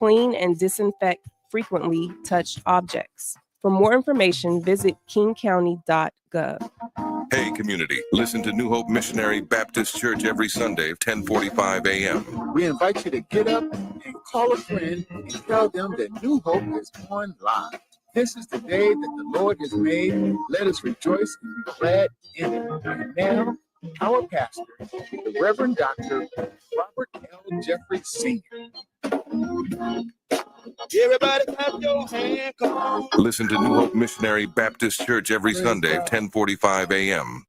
Clean and disinfect frequently touched objects. For more information, visit kingcounty.gov. Hey, community, listen to New Hope Missionary Baptist Church every Sunday, 10:45 a.m. We invite you to get up and call a friend and tell them that New Hope is on live. This is the day that the Lord has made. Let us rejoice and be glad in it. And now, our pastor, the Reverend Dr. Robert L. Jeffrey Sr. Everybody clap your hand, come on. Listen to New Hope Missionary Baptist Church every Sunday, 10:45 a.m.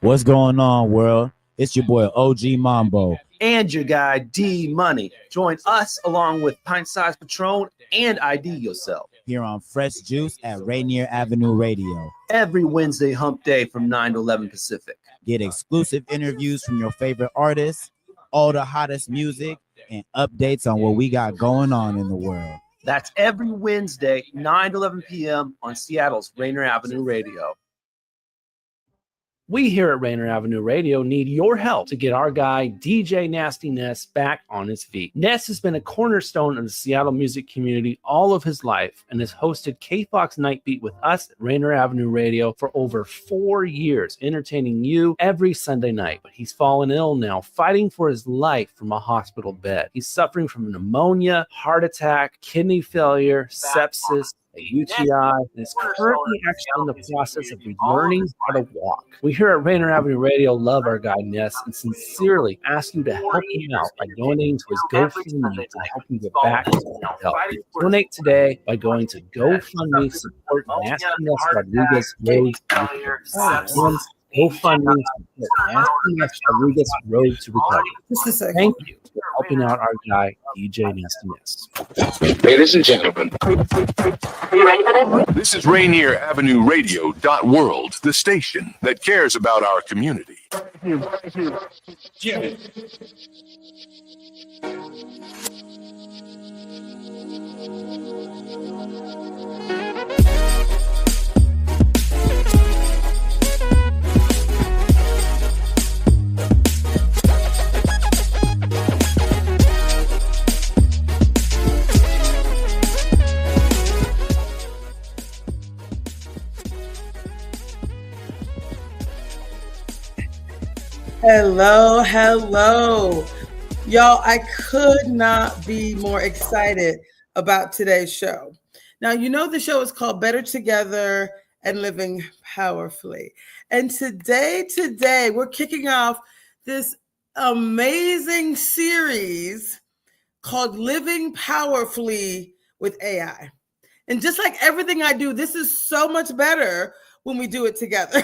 What's going on, world? It's your boy OG Mambo. And your guy D Money. Join us along with Pint Size Patron and ID Yourself Here on Fresh Juice at Rainier Avenue Radio. every Wednesday hump day from 9 to 11 Pacific. Get exclusive interviews from your favorite artists, all the hottest music, and updates on what we got going on in the world. That's every Wednesday, 9 to 11 p.m. on Seattle's Rainier Avenue Radio. We here at Rainier Avenue Radio need your help to get our guy, DJ Nasty Ness, back on his feet. Ness has been a cornerstone of the Seattle music community all of his life and has hosted K-Fox Night Beat with us at Rainier Avenue Radio for over 4 years, entertaining you every Sunday night. But he's fallen ill now, fighting for his life from a hospital bed. He's suffering from pneumonia, heart attack, kidney failure, sepsis, a UTI, and is currently actually in the process of relearning how to walk. We here at Rainier Avenue Radio love our guy Ness and sincerely ask you to help him out by donating to his GoFundMe to help him get back to health. Donate today by going to GoFundMe support Nasty Ness Rodriguez Road to Recovery. GoFundMe support Nasty Ness Rodriguez Road to Recovery. Thank you for helping out our guy DJ Nasty Ness. Ladies and gentlemen, This is Rainier Avenue Radio.world, the station that cares about our community. Hello. Y'all, I could not be more excited about today's show. Now, you know the show is called Better Together and Living Powerfully. And today, we're kicking off this amazing series called Living Powerfully with AI. And just like everything I do, this is so much better when we do it together.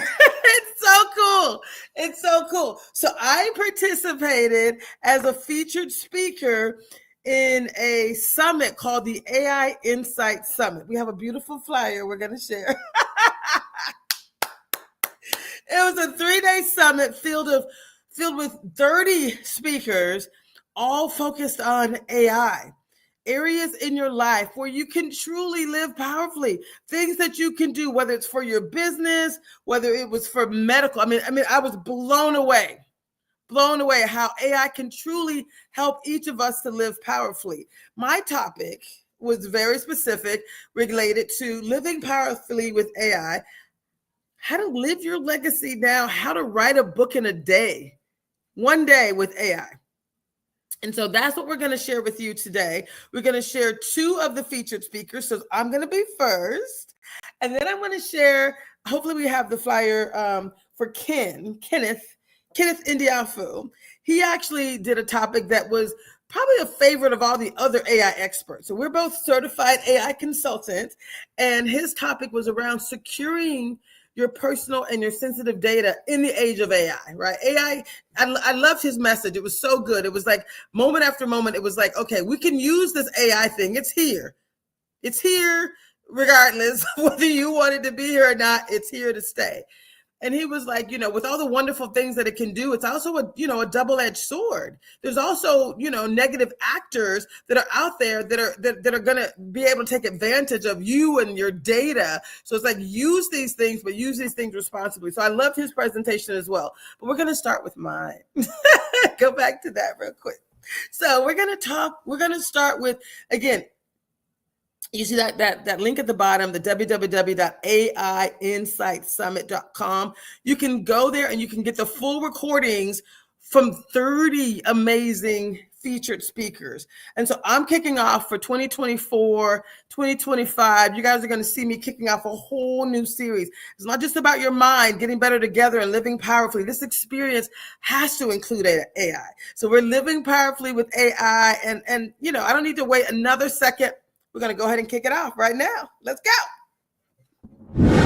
It's so cool. So I participated as a featured speaker in a summit called the AI Insight Summit. We have a beautiful flyer we're going to share. It was a 3-day summit filled with 30 speakers, all focused on AI. Areas in your life where you can truly live powerfully, things that you can do, whether it's for your business, whether it was for medical. I mean, I was blown away how AI can truly help each of us to live powerfully. My topic was very specific, related to living powerfully with AI, how to live your legacy now, how to write a book in a day, one day with AI. And so that's what we're going to share with you today. We're going to share 2 of the featured speakers. So I'm going to be first. And then I'm going to share, hopefully we have the flyer for Kenneth Indiafu. He actually did a topic that was probably a favorite of all the other AI experts. So we're both certified AI consultants. And his topic was around securing your personal and your sensitive data in the age of AI, right? AI, I loved his message. It was so good. It was like moment after moment, it was like, okay, we can use this AI thing. It's here. It's here regardless whether you want it to be here or not. It's here to stay. And he was like, with all the wonderful things that it can do, it's also a double-edged sword. There's also, negative actors that are out there that are going to be able to take advantage of you and your data. So it's like, use these things, but use these things responsibly. So I loved his presentation as well. But we're going to start with mine. Go back to that real quick. So we're going to start with, again, you see that link at the bottom, the www.aiinsightsummit.com. You can go there and you can get the full recordings from 30 amazing featured speakers. And so I'm kicking off for 2024, 2025. You guys are going to see me kicking off a whole new series. It's not just about your mind getting better together and living powerfully. This experience has to include AI. So we're living powerfully with AI. And I don't need to wait another second. We're going to go ahead and kick it off right now. Let's go.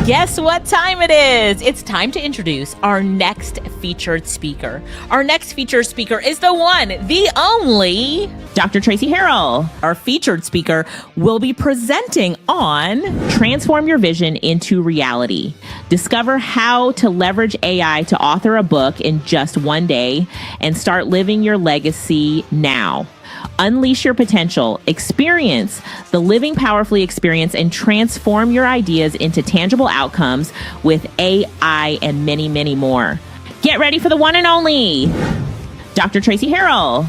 Guess what time it is? It's time to introduce our next featured speaker. Our next featured speaker is the one, the only, Dr. Traci Harrell. Our featured speaker will be presenting on Transform Your Vision into Reality. Discover how to leverage AI to author a book in just one day and start living your legacy now. Unleash your potential, experience the Living Powerfully experience, and transform your ideas into tangible outcomes with AI and many, many more. Get ready for the one and only Dr. Traci Harrell.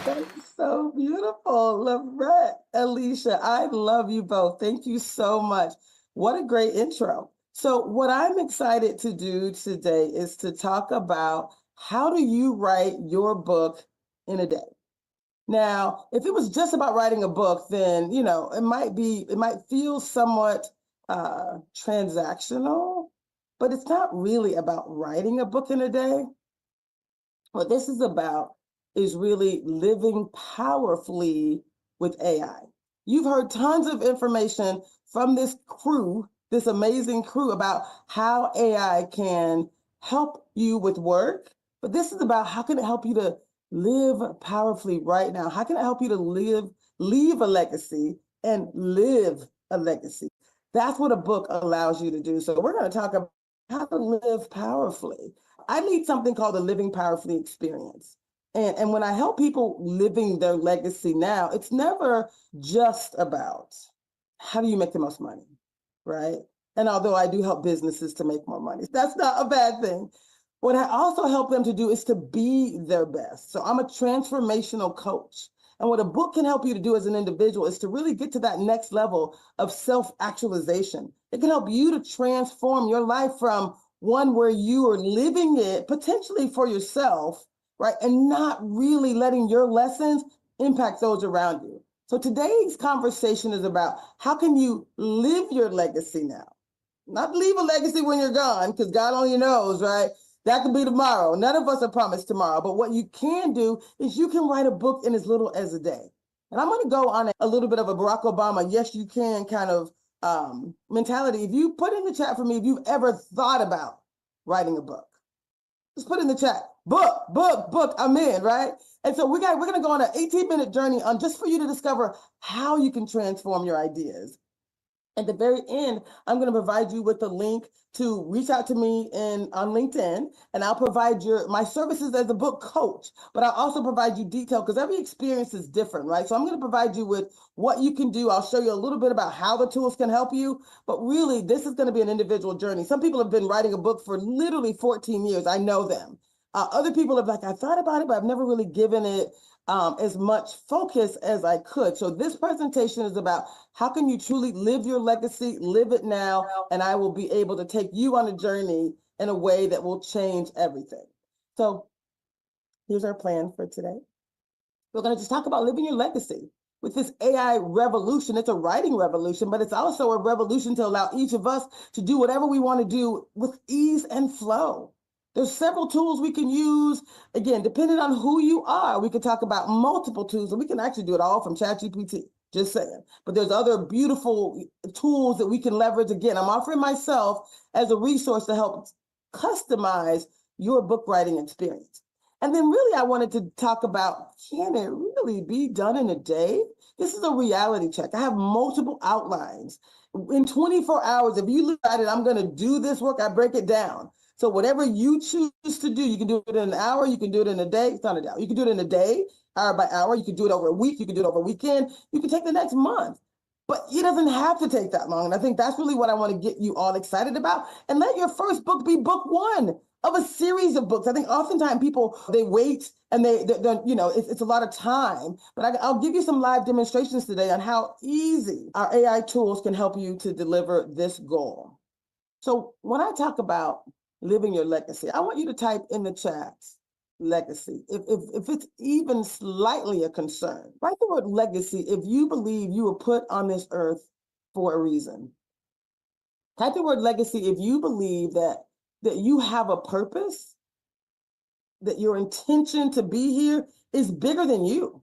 That's so beautiful. Lavette, Alicia, I love you both. Thank you so much. What a great intro. So what I'm excited to do today is to talk about how do you write your book in a day. Now, if it was just about writing a book, then, it might feel somewhat transactional, but it's not really about writing a book in a day. What this is about is really living powerfully with AI. You've heard tons of information from this amazing crew about how AI can help you with work, but this is about how can it help you to live powerfully right now? How can it help you to leave a legacy and live a legacy? That's what a book allows you to do. So we're going to talk about how to live powerfully. I lead something called the Living Powerfully experience. And when I help people living their legacy now, it's never just about how do you make the most money, right? And although I do help businesses to make more money, that's not a bad thing. What I also help them to do is to be their best. So I'm a transformational coach. And what a book can help you to do as an individual is to really get to that next level of self-actualization. It can help you to transform your life from one where you are living it potentially for yourself, right? And not really letting your lessons impact those around you. So today's conversation is about how can you live your legacy now? Not leave a legacy when you're gone, because God only knows, right? That could be tomorrow. None of us are promised tomorrow. But what you can do is you can write a book in as little as a day. And I'm going to go on a little bit of a Barack Obama, yes, you can kind of mentality. If you put in the chat for me, if you've ever thought about writing a book, just put in the chat, book, I'm in, right? And so we're going to go on an 18-minute journey on just for you to discover how you can transform your ideas. At the very end, I'm going to provide you with a link to reach out to me on LinkedIn, and I'll provide my services as a book coach, but I'll also provide you detail because every experience is different, right? So I'm going to provide you with what you can do. I'll show you a little bit about how the tools can help you, but really this is going to be an individual journey. Some people have been writing a book for literally 14 years. I know them. Other people have I thought about it, but I've never really given it as much focus as I could. So this presentation is about how can you truly live your legacy, live it now, and I will be able to take you on a journey in a way that will change everything. So here's our plan for today. We're going to just talk about living your legacy. With this AI revolution, it's a writing revolution, but it's also a revolution to allow each of us to do whatever we want to do with ease and flow. There's several tools we can use. Again, depending on who you are, we can talk about multiple tools, and we can actually do it all from ChatGPT, just saying. But there's other beautiful tools that we can leverage. Again, I'm offering myself as a resource to help customize your book writing experience. And then really, I wanted to talk about, can it really be done in a day? This is a reality check. I have multiple outlines. In 24 hours, if you look at it, I'm going to do this work, I break it down. So whatever you choose to do, you can do it in an hour, you can do it in a day. It's not an hour. You can do it in a day, hour by hour. You can do it over a week. You can do it over a weekend. You can take the next month. But it doesn't have to take that long. And I think that's really what I want to get you all excited about. And let your first book be book one of a series of books. I think oftentimes people, they wait and they it's a lot of time. But I'll give you some live demonstrations today on how easy our AI tools can help you to deliver this goal. So when I talk about living your legacy, I want you to type in the chat, legacy. If it's even slightly a concern, write the word legacy if you believe you were put on this earth for a reason. Type the word legacy if you believe that you have a purpose, that your intention to be here is bigger than you.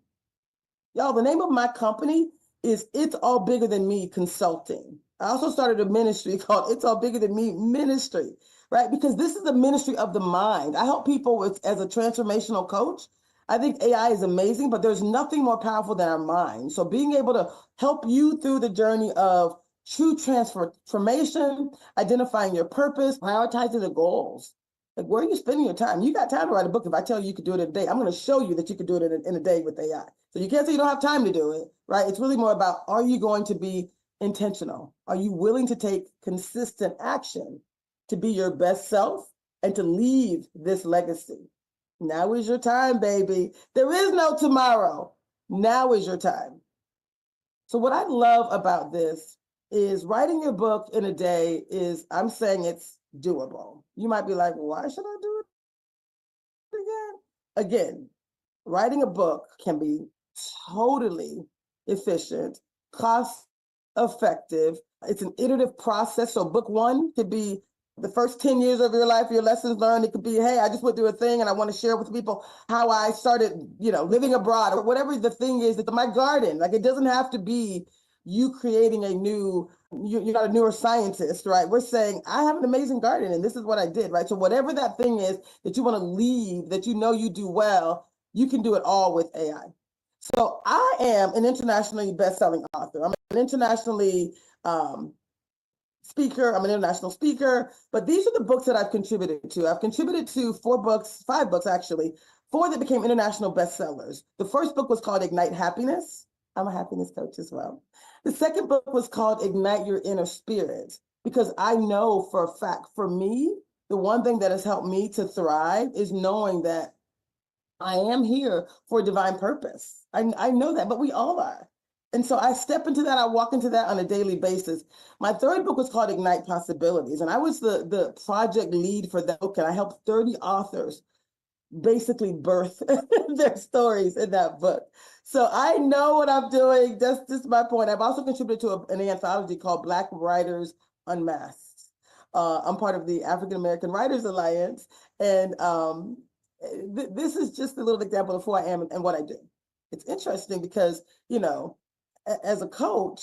Y'all, the name of my company is It's All Bigger Than Me Consulting. I also started a ministry called It's All Bigger Than Me Ministry, right? Because this is the ministry of the mind. I help people as a transformational coach. I think AI is amazing, but there's nothing more powerful than our mind. So being able to help you through the journey of true transformation, identifying your purpose, prioritizing the goals. Like, where are you spending your time? You got time to write a book. If I tell you could do it in a day, I'm going to show you that you could do it in a day with AI. So you can't say you don't have time to do it, right? It's really more about, are you going to be intentional? Are you willing to take consistent action to be your best self and to leave this legacy? Now is your time, baby. There is no tomorrow. Now is your time. So what I love about this is writing your book in a day is, I'm saying it's doable. You might be like, why should I do it again? Again, writing a book can be totally efficient, cost effective. It's an iterative process. So book one could be the first 10 years of your life, your lessons learned. It could be, hey, I just went through a thing and I want to share with people how I started, living abroad, or whatever the thing is, that my garden. Like, it doesn't have to be you creating a new, you're not a neuroscientist, right? We're saying, I have an amazing garden and this is what I did, right? So whatever that thing is that you want to leave, that you do well, you can do it all with AI. So I am an internationally best-selling author. I'm an internationally speaker. I'm an international speaker, but these are the books that I've contributed to. I've contributed to 5 books actually, 4 that became international bestsellers. The first book was called Ignite Happiness. I'm a happiness coach as well. The second book was called Ignite Your Inner Spirit, because I know for a fact, for me, the one thing that has helped me to thrive is knowing that I am here for a divine purpose. I know that, but we all are. And so I step into that, I walk into that on a daily basis. My third book was called Ignite Possibilities, and I was the project lead for that book, and I helped 30 authors basically birth their stories in that book. So I know what I'm doing. That's just my point. I've also contributed to an anthology called Black Writers Unmasked. I'm part of the African American Writers Alliance, and this is just a little example of who I am and what I do. It's interesting because, as a coach,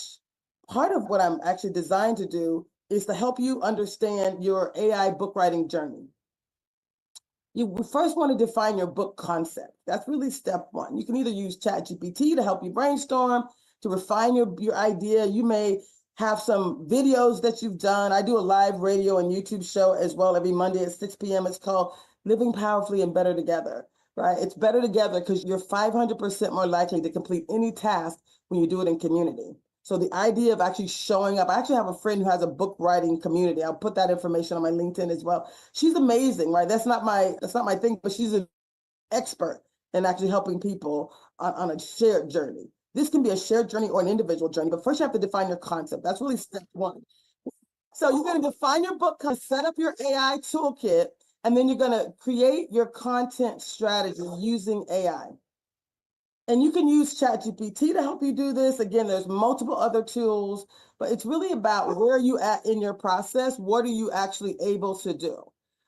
part of what I'm actually designed to do is to help you understand your AI book writing journey. You first want to define your book concept. That's really step one. You can either use ChatGPT to help you brainstorm, to refine your idea. You may have some videos that you've done. I do a live radio and YouTube show as well every Monday at 6 p.m. It's called Living Powerfully and Better Together, right? It's better together because you're 500% more likely to complete any task when you do it in community. So the idea of actually showing up, I actually have a friend who has a book writing community. I'll put that information on my LinkedIn as well. She's amazing, right? That's not my thing, but she's an expert in actually helping people on a shared journey. This can be a shared journey or an individual journey, but first you have to define your concept. That's really step one. So you're going to define your book, set up your AI toolkit, and then you're going to create your content strategy using AI. And you can use ChatGPT to help you do this. Again, there's multiple other tools, but it's really about where are you at in your process? What are you actually able to do?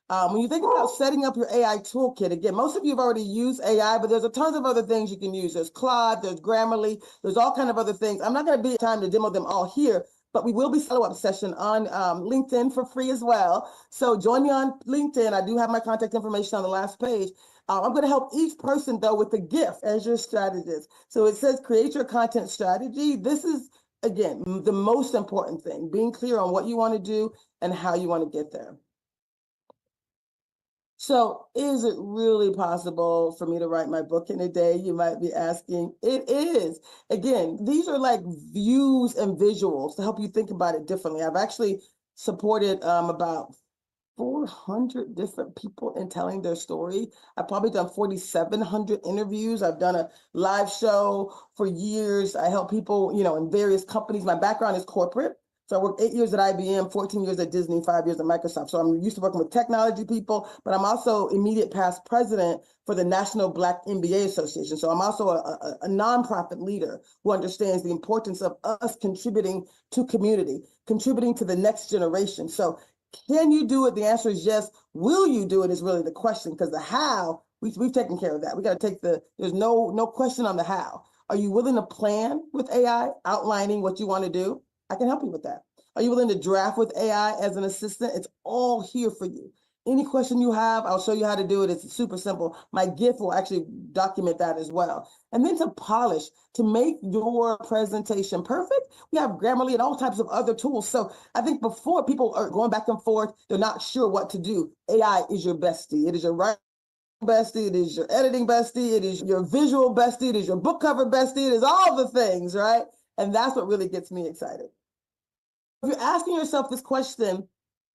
When you think about setting up your AI toolkit, again, most of you have already used AI, but there's a tons of other things you can use. There's Claude, there's Grammarly, there's all kind of other things. I'm not going to be time to demo them all here, but we will be follow-up session on LinkedIn for free as well. So join me on LinkedIn. I do have my contact information on the last page. I'm going to help each person, though, with the gift as your strategist. So it says create your content strategy. This is, again, the most important thing, being clear on what you want to do and how you want to get there. So is it really possible for me to write my book in a day? You might be asking. It is. Again, these are like views and visuals to help you think about it differently. I've actually supported about 400 different people in telling their story. I've probably done 4,700 interviews. I've done a live show for years. I help people, in various companies. My background is corporate. So I worked 8 years at IBM, 14 years at Disney, 5 years at Microsoft. So I'm used to working with technology people, but I'm also immediate past president for the National Black MBA Association. So I'm also a nonprofit leader who understands the importance of us contributing to community, contributing to the next generation. So can you do it? The answer is yes. Will you do it is really the question, because the how, we've taken care of that. We got to take there's no question on the how. Are you willing to plan with AI, outlining what you want to do? I can help you with that. Are you willing to draft with AI as an assistant? It's all here for you. Any question you have, I'll show you how to do it. It's super simple. My gift will actually document that as well. And then to polish, to make your presentation perfect, we have Grammarly and all types of other tools. So I think before, people are going back and forth, they're not sure what to do. AI is your bestie. It is your writing bestie. It is your editing bestie. It is your visual bestie. It is your book cover bestie. It is all the things, right? And that's what really gets me excited. If you're asking yourself this question,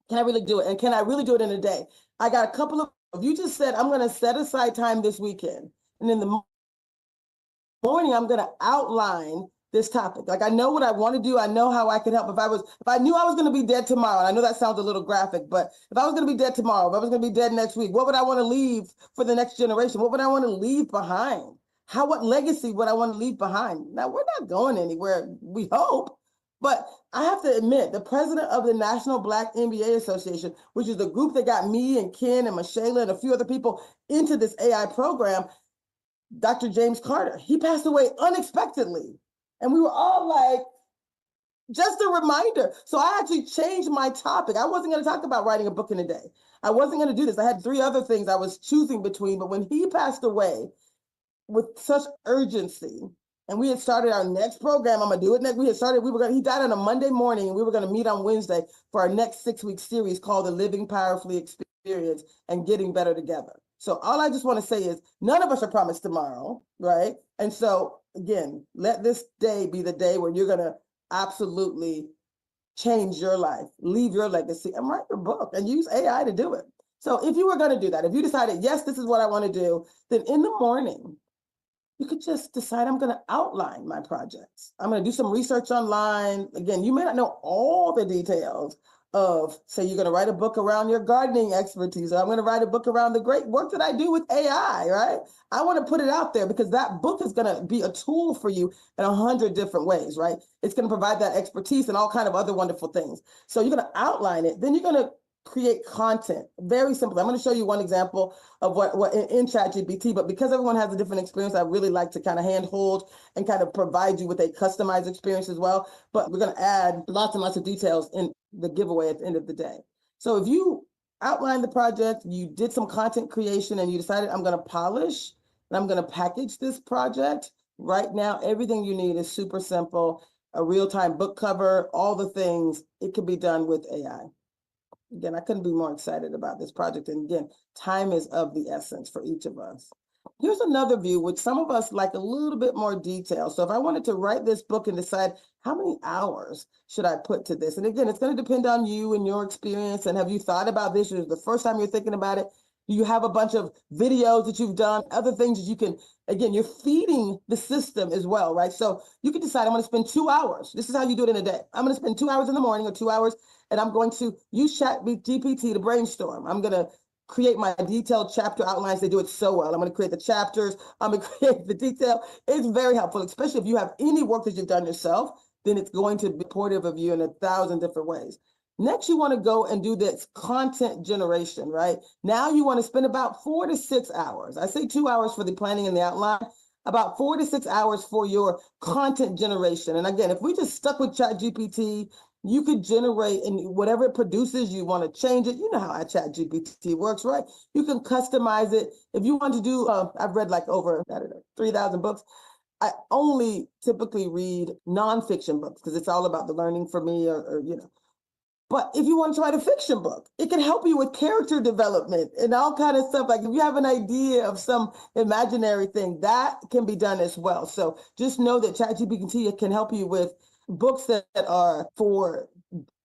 can I really do it? And can I really do it in a day? I got a couple of, you just said, I'm going to set aside time this weekend. And in the morning, I'm going to outline this topic. Like, I know what I want to do. I know how I can help. If I knew I was going to be dead tomorrow, and I know that sounds a little graphic, but if I was going to be dead tomorrow, if I was going to be dead next week, what would I want to leave for the next generation? What would I want to leave behind? What legacy would I want to leave behind? Now, we're not going anywhere, we hope. But I have to admit, the president of the National Black MBA Association, which is the group that got me and Ken and Michelle and a few other people into this AI program, Dr. James Carter, he passed away unexpectedly. And we were all like, just a reminder. So I actually changed my topic. I wasn't going to talk about writing a book in a day. I wasn't going to do this. I had 3 other things I was choosing between. But when he passed away with such urgency, and we had started our next program. I'm gonna do it next. He died on a Monday morning, and we were gonna meet on Wednesday for our next 6-week series called The Living Powerfully Experience and Getting Better Together. So all I just want to say is none of us are promised tomorrow, right? And so again, let this day be the day where you're gonna absolutely change your life, leave your legacy, and write your book and use AI to do it. So if you were gonna do that, if you decided, yes, this is what I want to do, then in the morning, you could just decide, I'm going to outline my projects. I'm going to do some research online. Again, you may not know all the details of, say, you're going to write a book around your gardening expertise, or I'm going to write a book around the great work that I do with AI, right? I want to put it out there because that book is going to be a tool for you in 100 different ways, right? It's going to provide that expertise and all kind of other wonderful things. So you're going to outline it. Then you're going to create content. Very simple. I'm going to show you one example of what in ChatGPT, but because everyone has a different experience, I really like to kind of handhold and kind of provide you with a customized experience as well. But we're going to add lots and lots of details in the giveaway at the end of the day. So if you outline the project, you did some content creation, and you decided, I'm going to polish and I'm going to package this project. Right now, everything you need is super simple. A real-time book cover, all the things. It can be done with AI. Again, I couldn't be more excited about this project. And again, time is of the essence for each of us. Here's another view, which some of us like a little bit more detail. So if I wanted to write this book and decide how many hours should I put to this? And again, it's going to depend on you and your experience. And have you thought about this? Is it the first time you're thinking about it? Do you have a bunch of videos that you've done, other things that you can, again, you're feeding the system as well, right? So you can decide, I'm going to spend 2 hours. This is how you do it in a day. I'm going to spend 2 hours in the morning or 2 hours, and I'm going to use ChatGPT to brainstorm. I'm going to create my detailed chapter outlines. They do it so well. I'm going to create the chapters. I'm going to create the detail. It's very helpful, especially if you have any work that you've done yourself, then it's going to be supportive of you in 1,000 different ways. Next, you want to go and do this content generation, right? Now you want to spend about 4 to 6 hours. I say 2 hours for the planning and the outline, about 4 to 6 hours for your content generation. And again, if we just stuck with ChatGPT, you could generate, and whatever it produces, you want to change it. You know how ChatGPT works, right? You can customize it. If you want to do, I've read like over, 3,000 books. I only typically read nonfiction books because it's all about the learning for me, or But if you want to write a fiction book, it can help you with character development and all kind of stuff. Like if you have an idea of some imaginary thing, that can be done as well. So just know that ChatGPT can help you with books that are for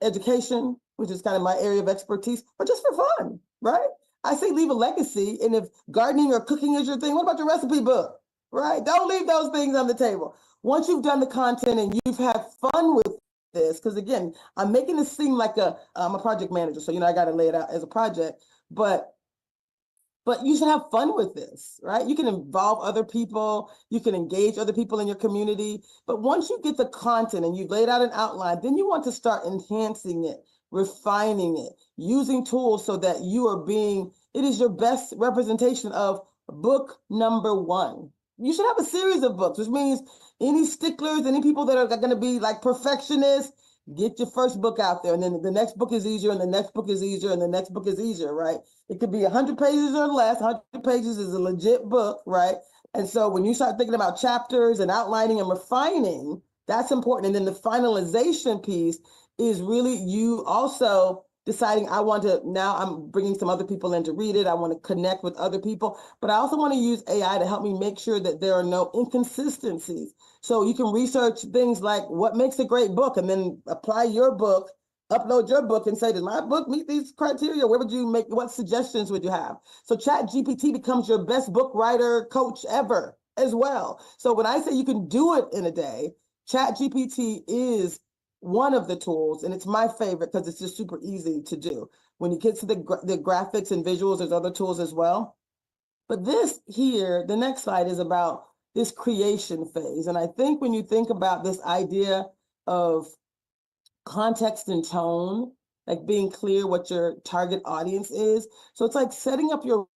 education, which is kind of my area of expertise, or just for fun, right? I say leave a legacy. And if gardening or cooking is your thing, what about your recipe book, right? Don't leave those things on the table. Once you've done the content and you've had fun with this, because again, I'm making it seem like I'm a project manager, so I got to lay it out as a project, but you should have fun with this, right? You can involve other people, you can engage other people in your community, but once you get the content and you've laid out an outline, then you want to start enhancing it, refining it, using tools so that it is your best representation of book number one. You should have a series of books, which means any sticklers, any people that are going to be like perfectionists, get your first book out there. And then the next book is easier, and the next book is easier, and the next book is easier, right? It could be 100 pages or less. 100 pages is a legit book, right? And so when you start thinking about chapters and outlining and refining, that's important. And then the finalization piece is really you also deciding now I'm bringing some other people in to read it. I want to connect with other people, but I also want to use AI to help me make sure that there are no inconsistencies. So you can research things like what makes a great book and then apply your book, upload your book and say, does my book meet these criteria? What suggestions would you have? So ChatGPT becomes your best book writer coach ever as well. So when I say you can do it in a day, ChatGPT is one of the tools, and it's my favorite because it's just super easy to do. When you get to the graphics and visuals, there's other tools as well. But this here, the next slide is about this creation phase. And I think when you think about this idea of context and tone, like being clear what your target audience is. So it's like setting up your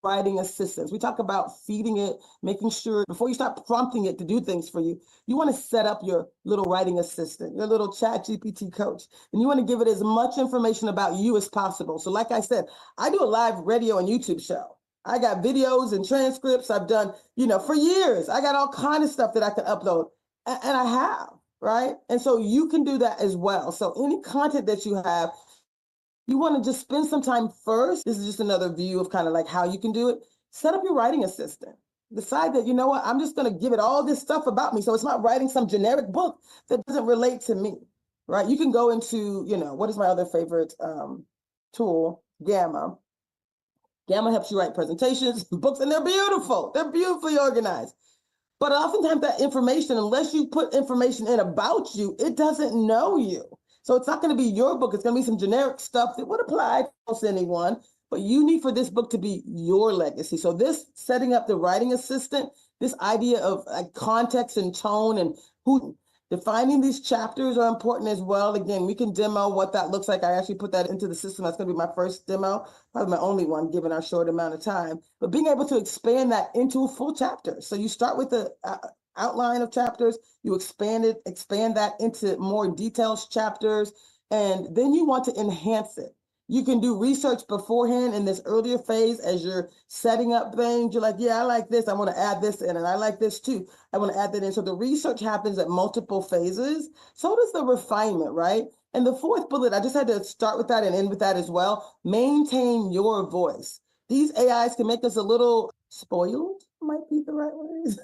writing assistants. We talk about feeding it, making sure before you start prompting it to do things for you, you want to set up your little writing assistant, your little ChatGPT coach, and you want to give it as much information about you as possible. So like I said, I do a live radio and YouTube show. I got videos and transcripts I've done, for years. I got all kinds of stuff that I can upload, and I have, right? And so you can do that as well. So any content that you have, you want to just spend some time first. This is just another view of kind of like how you can do it. Set up your writing assistant. Decide that, I'm just going to give it all this stuff about me. So it's not writing some generic book that doesn't relate to me, right? You can go into, what is my other favorite tool? Gamma. Gamma helps you write presentations, books, and they're beautiful. They're beautifully organized. But oftentimes that information, unless you put information in about you, it doesn't know you. So it's not going to be your book. It's going to be some generic stuff that would apply to anyone, but you need for this book to be your legacy. So this setting up the writing assistant, this idea of context and tone and defining these chapters are important as well. Again, we can demo what that looks like. I actually put that into the system. That's going to be my first demo, probably my only one given our short amount of time, but being able to expand that into a full chapter. So you start with the outline of chapters, you expand that into more detailed chapters, and then you want to enhance it. You can do research beforehand in this earlier phase as you're setting up things. You're like, yeah, I like this. I want to add this in, and I like this too. I want to add that in. So the research happens at multiple phases. So does the refinement, right? And the fourth bullet, I just had to start with that and end with that as well. Maintain your voice. These AIs can make us a little spoiled, might be the right word.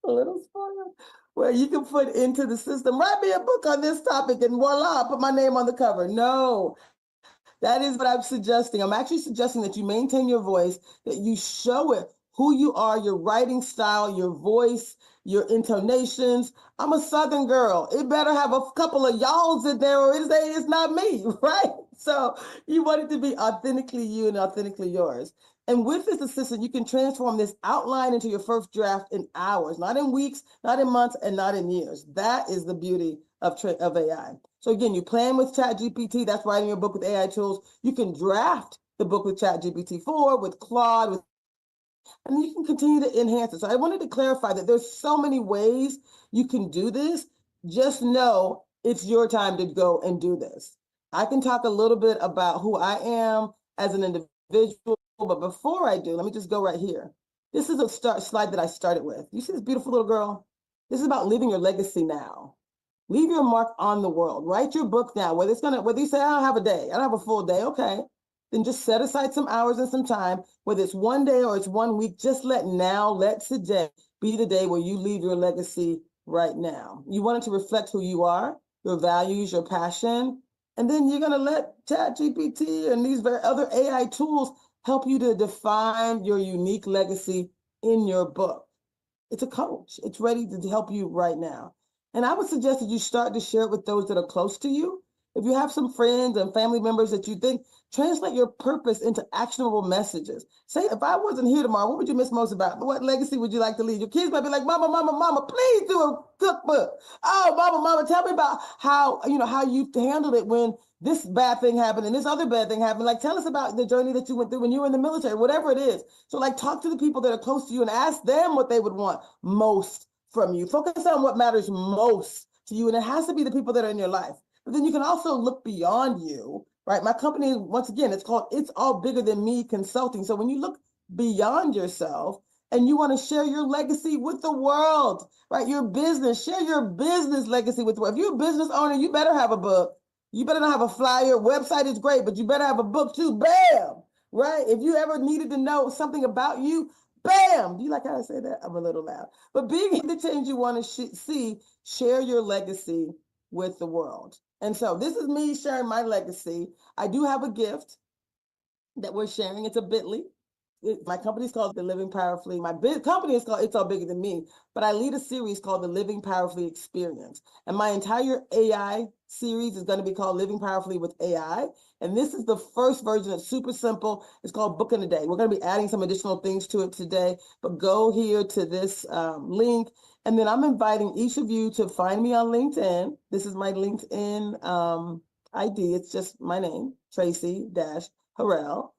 A little spoiled, where you can put into the system, write me a book on this topic and voila, put my name on the cover. No, that is what I'm suggesting. I'm actually suggesting that you maintain your voice, that you show it who you are, your writing style, your voice, your intonations. I'm a Southern girl. It better have a couple of y'alls in there or it's not me, right? So you want it to be authentically you and authentically yours. And with this assistant, you can transform this outline into your first draft in hours, not in weeks, not in months, and not in years. That is the beauty of AI. So again, you plan with ChatGPT, that's writing your book with AI tools. You can draft the book with ChatGPT-4, with Claude, and you can continue to enhance it. So I wanted to clarify that there's so many ways you can do this. Just know it's your time to go and do this. I can talk a little bit about who I am as an individual, but before I do, let me just go right here. This is a slide that I started with. You see this beautiful little girl? This is about leaving your legacy now. Leave your mark on the world. Write your book now. Whether you say, I don't have a day, I don't have a full day, okay. Then just set aside some hours and some time, whether it's one day or it's 1 week, just let today be the day where you leave your legacy right now. You want it to reflect who you are, your values, your passion, and then you're going to let ChatGPT and these other AI tools help you to define your unique legacy in your book. It's a coach. It's ready to help you right now. And I would suggest that you start to share it with those that are close to you. If you have some friends and family members that you think, translate your purpose into actionable messages. Say, if I wasn't here tomorrow, what would you miss most about? What legacy would you like to leave? Your kids might be like, Mama, please do a cookbook. Oh, Mama, tell me about how you handled it when this bad thing happened and this other bad thing happened. Like, tell us about the journey that you went through when you were in the military, whatever it is. So like, talk to the people that are close to you and ask them what they would want most from you. Focus on what matters most to you. And it has to be the people that are in your life. But then you can also look beyond you, right? My company, once again, it's called It's All Bigger Than Me Consulting. So when you look beyond yourself and you want to share your legacy with the world, right? Your business, share your business legacy with the world. If you're a business owner, you better have a book. You better not have a flyer. Website is great, but you better have a book too. Bam, right? If you ever needed to know something about you, bam. Do you like how I say that? I'm a little loud. But being the change you want to see, share your legacy with the world. And so this is me sharing my legacy. I do have a gift that we're sharing. It's a bit.ly. My company is called The Living Powerfully. My company is called It's All Bigger Than Me, but I lead a series called The Living Powerfully Experience. And my entire AI series is going to be called Living Powerfully with AI. And this is the first version. It's super simple. It's called Book in a Day. We're going to be adding some additional things to it today, but go here to this link. And then I'm inviting each of you to find me on LinkedIn. This is my LinkedIn ID. It's just my name, Traci-Harrell.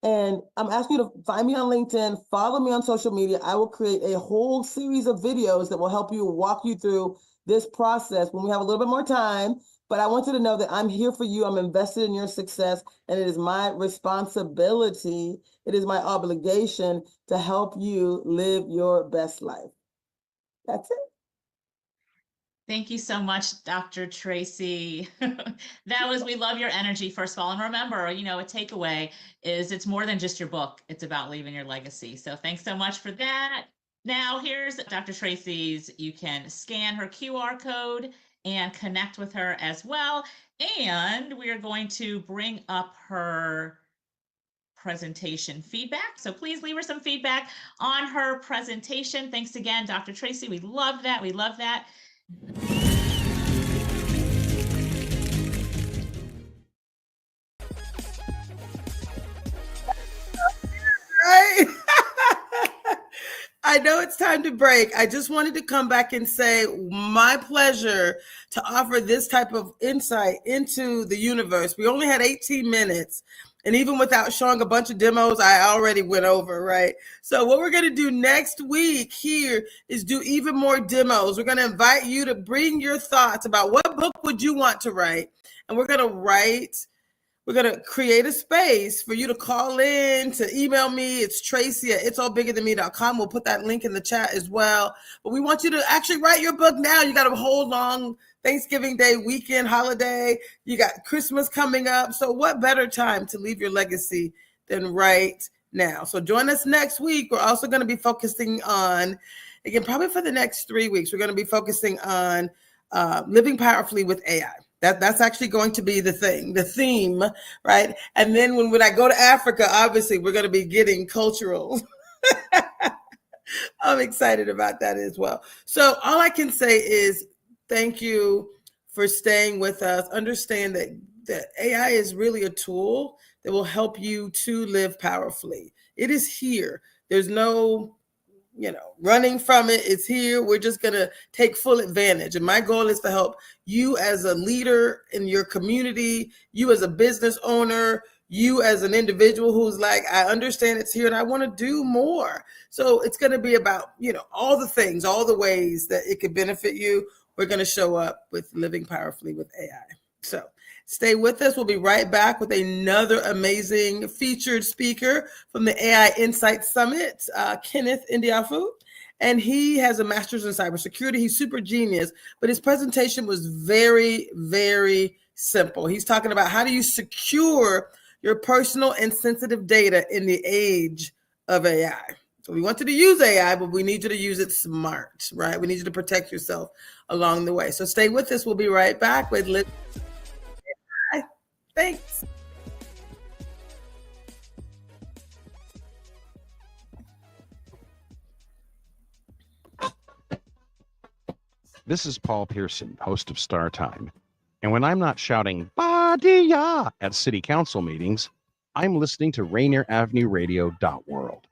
And I'm asking you to find me on LinkedIn, follow me on social media. I will create a whole series of videos that will help you walk you through this process when we have a little bit more time. But I want you to know that I'm here for you. I'm invested in your success, and it is my responsibility. It is my obligation to help you live your best life. That's it. Thank you so much, Dr. Traci. We love your energy, first of all. And remember, a takeaway is it's more than just your book. It's about leaving your legacy. So thanks so much for that. Now here's Dr. Traci's. You can scan her QR code and connect with her as well. And we are going to bring up her presentation feedback. So please leave her some feedback on her presentation. Thanks again, Dr. Traci. We love that. We love that. Right? I know it's time to break. I just wanted to come back and say my pleasure to offer this type of insight into the universe. We only had 18 minutes. And even without showing a bunch of demos, I already went over, right? So what we're going to do next week here is do even more demos. We're going to invite you to bring your thoughts about what book would you want to write. And we're going to create a space for you to call in, to email me. It's Traci@itsallbiggerthanme.com. We'll put that link in the chat as well. But we want you to actually write your book now. You got a whole long Thanksgiving Day weekend holiday. You got Christmas coming up. So what better time to leave your legacy than right now? So join us next week. We're also going to be focusing on, again, probably for the next 3 weeks, we're going to be focusing on living powerfully with AI. That's actually going to be the theme, right? And then when I go to Africa, obviously we're going to be getting cultural. I'm excited about that as well. So all I can say is thank you for staying with us. Understand that AI is really a tool that will help you to live powerfully. It is here. There's no running from it. It's here. We're just going to take full advantage. And my goal is to help you as a leader in your community, you as a business owner, you as an individual who's like, I understand it's here and I want to do more. So it's going to be about, all the things, all the ways that it could benefit you. We're going to show up with Living Powerfully with AI. So stay with us. We'll be right back with another amazing featured speaker from the AI Insight Summit, Kenneth Ndiafu. and he has a master's in cybersecurity. He's super genius, but his presentation was very, very simple. He's talking about how do you secure your personal and sensitive data in the age of AI. So we want you to use AI, but we need you to use it smart, right? We need you to protect yourself along the way. So stay with us. We'll be right back with Liv. Thanks. This is Paul Pearson, host of Star Time. And when I'm not shouting, "Ba-dee-ya" at city council meetings, I'm listening to Rainier Avenue Radio World.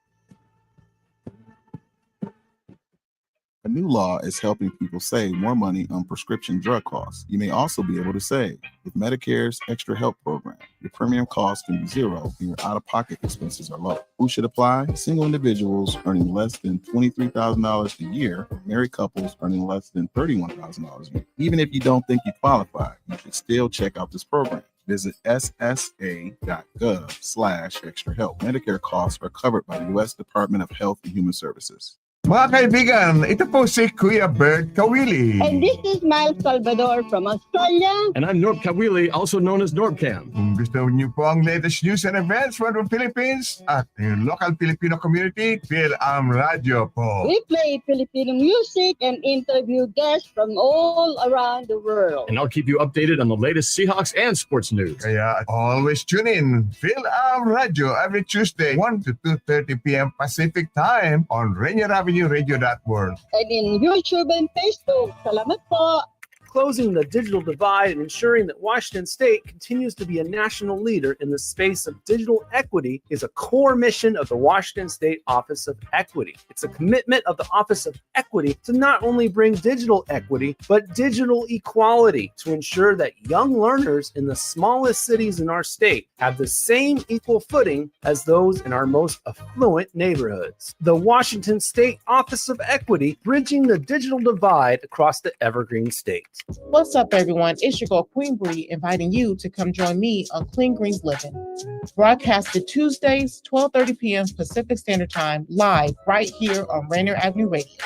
A new law is helping people save more money on prescription drug costs. You may also be able to save with Medicare's Extra Help program. Your premium cost can be zero and your out-of-pocket expenses are low. Who should apply? Single individuals earning less than $23,000 a year, or married couples earning less than $31,000 a year. Even if you don't think you qualify, you should still check out this program. Visit ssa.gov/extra help. Medicare costs are covered by the U.S. Department of Health and Human Services. Mga kaibigan, ito po si Kuya Bert Kawili. And this is Miles Salvador from Australia. And I'm Norb Kawili, also known as Norbcam. Kung gusto niyo po ang latest news and events from the Philippines at yung local Filipino community, Phil-Am Radio po. We play Filipino music and interview guests from all around the world. And I'll keep you updated on the latest Seahawks and sports news. Kaya always tune in, Phil-Am Radio, every Tuesday, 1 to 2:30 p.m. Pacific Time on Rainier Avenue Radio World. And in YouTube and Facebook. Salamat po. Closing the digital divide and ensuring that Washington State continues to be a national leader in the space of digital equity is a core mission of the Washington State Office of Equity. It's a commitment of the Office of Equity to not only bring digital equity, but digital equality to ensure that young learners in the smallest cities in our state have the same equal footing as those in our most affluent neighborhoods. The Washington State Office of Equity, bridging the digital divide across the Evergreen State. What's up, everyone? It's your girl, Queen Bree, inviting you to come join me on Clean Greens Living. Broadcasted Tuesdays, 12:30 p.m. Pacific Standard Time, live right here on Rainier Avenue Radio.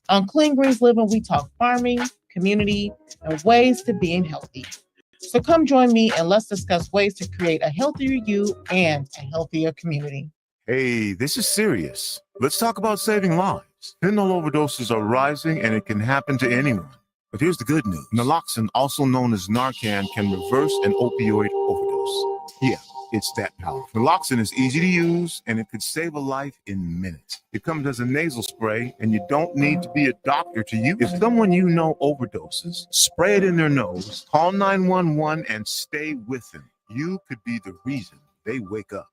On Clean Greens Living, we talk farming, community, and ways to being healthy. So come join me and let's discuss ways to create a healthier you and a healthier community. Hey, this is serious. Let's talk about saving lives. Fentanyl overdoses are rising and it can happen to anyone. But here's the good news. Naloxone, also known as Narcan, can reverse an opioid overdose. Yeah, it's that powerful. Naloxone is easy to use, and it could save a life in minutes. It comes as a nasal spray, and you don't need to be a doctor to use it. If someone you know overdoses, spray it in their nose, call 911, and stay with them. You could be the reason they wake up.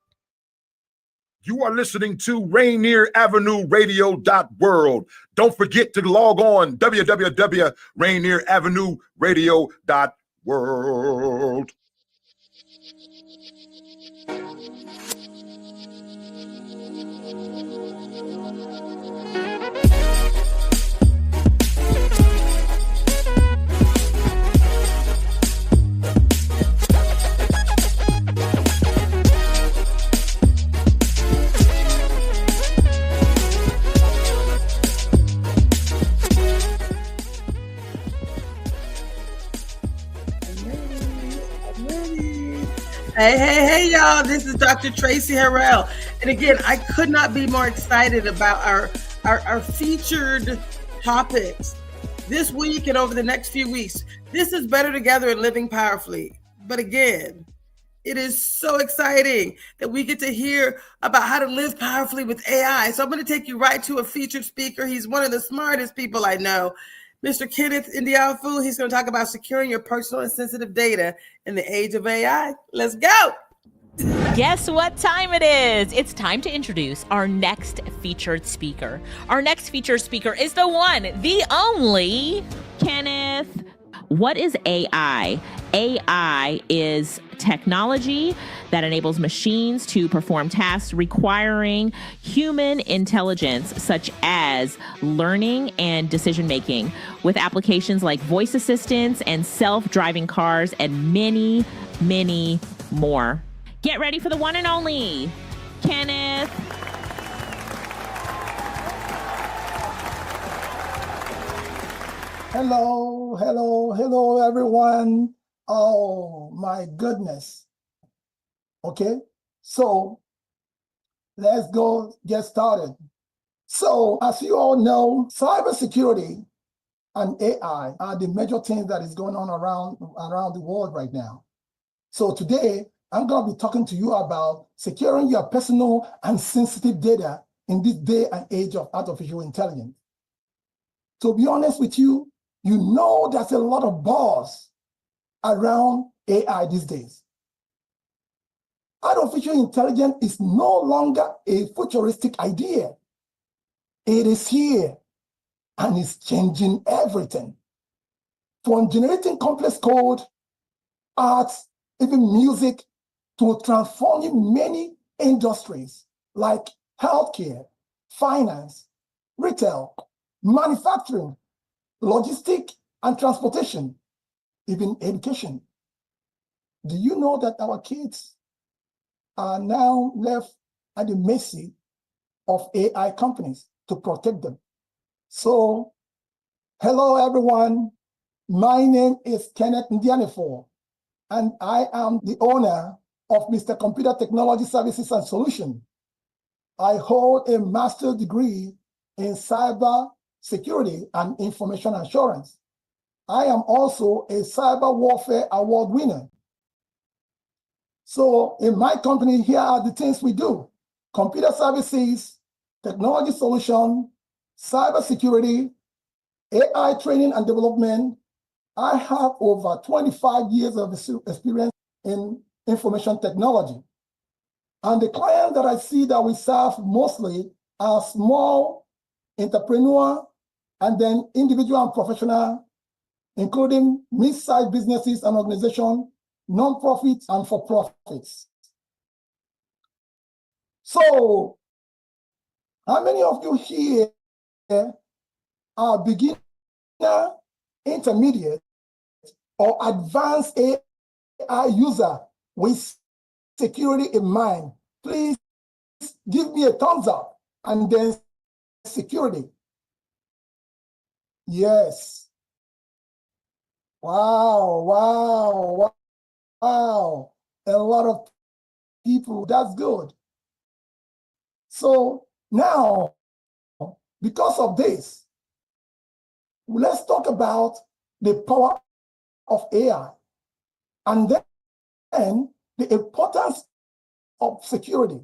You are listening to Rainier Avenue Radio World. Don't forget to log on www.rainieravenue radio.world. Hey, y'all. This is Dr. Traci Harrell. And again, I could not be more excited about our featured topics this week and over the next few weeks. This is Better Together and Living Powerfully. But again, it is so exciting that we get to hear about how to live powerfully with AI. So I'm going to take you right to a featured speaker. He's one of the smartest people I know. Mr. Kenneth Ndiafu, he's going to talk about securing your personal and sensitive data in the age of AI. Let's go. Guess what time it is? It's time to introduce our next featured speaker. Our next featured speaker is the one, the only, Kenneth. What is AI? AI is technology that enables machines to perform tasks requiring human intelligence, such as learning and decision making, with applications like voice assistants and self-driving cars and many, many more. Get ready for the one and only Kenneth. Hello, everyone. Oh, my goodness. Okay, so let's go get started. So, as you all know, cybersecurity and AI are the major things that is going on around the world right now. So today, I'm going to be talking to you about securing your personal and sensitive data in this day and age of artificial intelligence. To be honest with you, you know there's a lot of buzz around AI these days. Artificial intelligence is no longer a futuristic idea. It is here and it's changing everything. From generating complex code, arts, even music, to transforming many industries like healthcare, finance, retail, manufacturing, logistics, and transportation, even education. Do you know that our kids are now left at the mercy of AI companies to protect them? So, hello everyone. My name is Kenneth Ndianefo, and I am the owner of Mr. Computer Technology Services and Solutions. I hold a master's degree in cyber security and information assurance. I am also a cyber warfare award winner. So in my company, here are the things we do: computer services, technology solution, cyber security, AI training and development. I have over 25 years of experience in information technology. And the clients that I see that we serve mostly are small entrepreneur and then individual and professional, including mid-sized businesses and organizations, non-profits and for-profits. So, how many of you here are beginner, intermediate, or advanced AI user with security in mind? Please give me a thumbs up, and then security. Yes. Wow. A lot of people, that's good. So now, because of this, let's talk about the power of AI, and then the importance of security.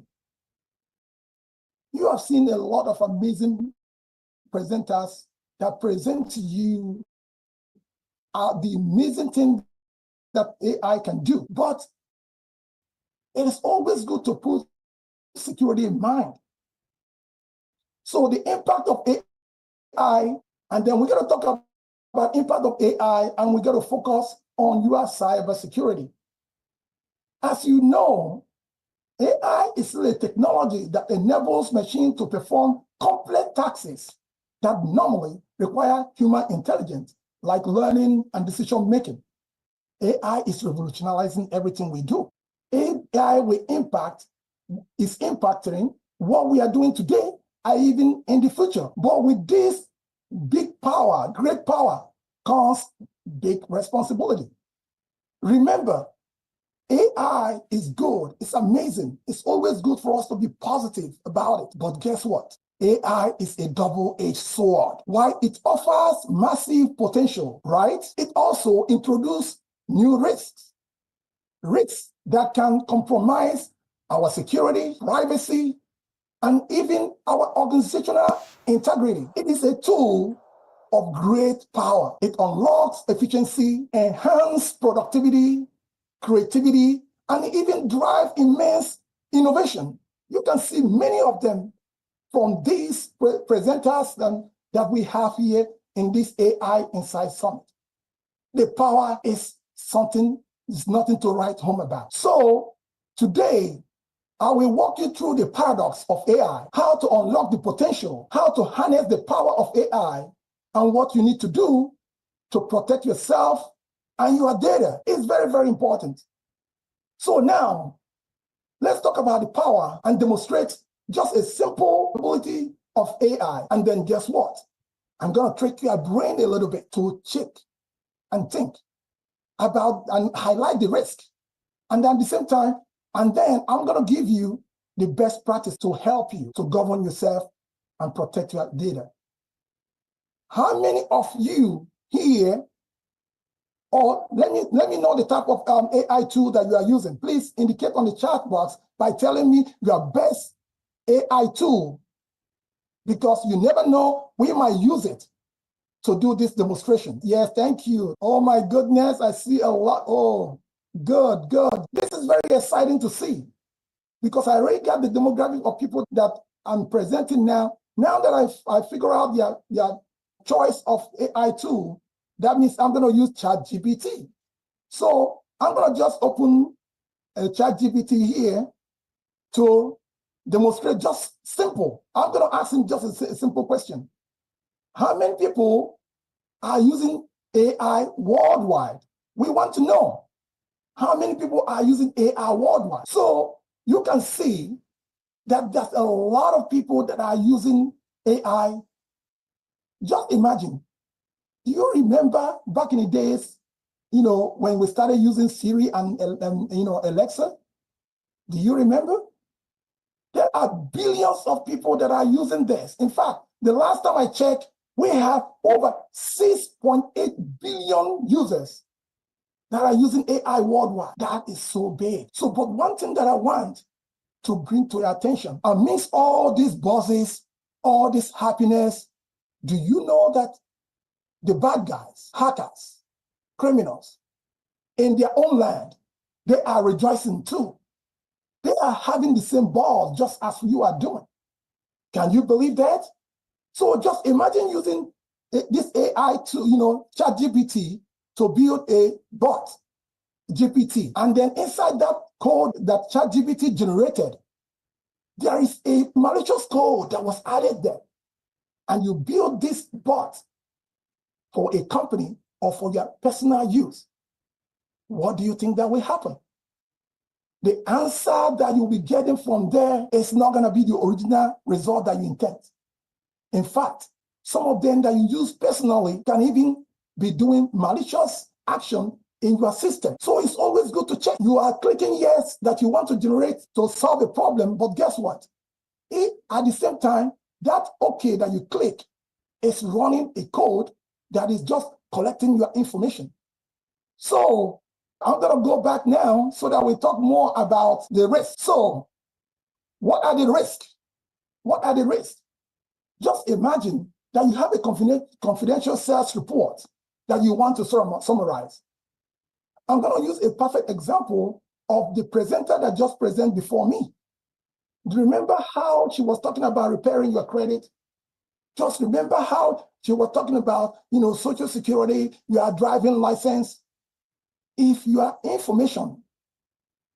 You have seen a lot of amazing presenters that present to you the amazing thing that AI can do, but it is always good to put security in mind. So the impact of AI, and then we're going to talk about impact of AI, and we're going to focus on your cybersecurity. As you know, AI is a technology that enables machines to perform complex tasks that normally require human intelligence, like learning and decision making. AI is revolutionizing everything we do. AI is impacting what we are doing today and even in the future. But with this big power, great power, comes big responsibility. Remember, AI is good, it's amazing. It's always good for us to be positive about it. But guess what? AI is a double-edged sword. While it offers massive potential, right? It also introduces new risks that can compromise our security, privacy, and even our organizational integrity. It is a tool of great power. It unlocks efficiency, enhances productivity, creativity, and even drive immense innovation. You can see many of them from these presenters that we have here in this AI Insight Summit. The power is nothing to write home about. So today, I will walk you through the paradox of AI, how to unlock the potential, how to harness the power of AI, and what you need to do to protect yourself and your data. It's very, very important. So now, let's talk about the power and demonstrate just a simple ability of AI. And then guess what? I'm going to trick your brain a little bit to check and think about and highlight the risk. And then at the same time, and then I'm going to give you the best practice to help you to govern yourself and protect your data. How many of you here, or let me know the type of AI tool that you are using. Please indicate on the chat box by telling me your best AI tool, because you never know, we might use it to do this demonstration. Yes, thank you. Oh my goodness, I see a lot. Oh, good. This is very exciting to see, because I already got the demographic of people that I'm presenting now. Now that I figure out their choice of AI tool, that means I'm going to use ChatGPT. So I'm going to just open a ChatGPT here to demonstrate just simple. I'm going to ask him just a simple question. How many people are using AI worldwide? We want to know how many people are using AI worldwide. So you can see that there's a lot of people that are using AI. Just imagine. Do you remember back in the days, when we started using Siri and Alexa? Do you remember? There are billions of people that are using this. In fact, the last time I checked, we have over 6.8 billion users that are using AI worldwide. That is so big. So, but one thing that I want to bring to your attention, amidst all these buzzes, all this happiness, do you know that the bad guys, hackers, criminals, in their own land, they are rejoicing too. They are having the same ball just as you are doing. Can you believe that? So just imagine using this AI to, ChatGPT to build a bot, GPT. And then inside that code that ChatGPT generated, there is a malicious code that was added there. And you build this bot for a company or for your personal use. What do you think that will happen? The answer that you'll be getting from there is not going to be the original result that you intend. In fact, some of them that you use personally can even be doing malicious action in your system. So it's always good to check. You are clicking yes that you want to generate to solve a problem, but guess what? At the same time, that okay that you click is running a code that is just collecting your information. So I'm going to go back now so that we talk more about the risk. So what are the risks? What are the risks? Just imagine that you have a confidential sales report that you want to summarize. I'm going to use a perfect example of the presenter that just presented before me. Do you remember how she was talking about repairing your credit? Just remember how she was talking about, Social Security, your driving license. If your information,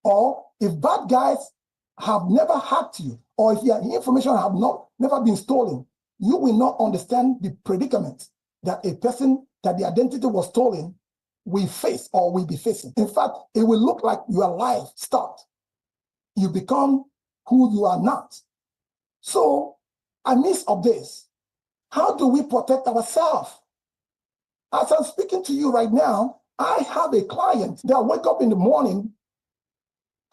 or if bad guys have never hacked you, or if your information have never been stolen, you will not understand the predicament that a person that the identity was stolen will face or will be facing. In fact, it will look like your life stopped. You become who you are not. So, amidst of this, how do we protect ourselves? As I'm speaking to you right now, I have a client that wake up in the morning,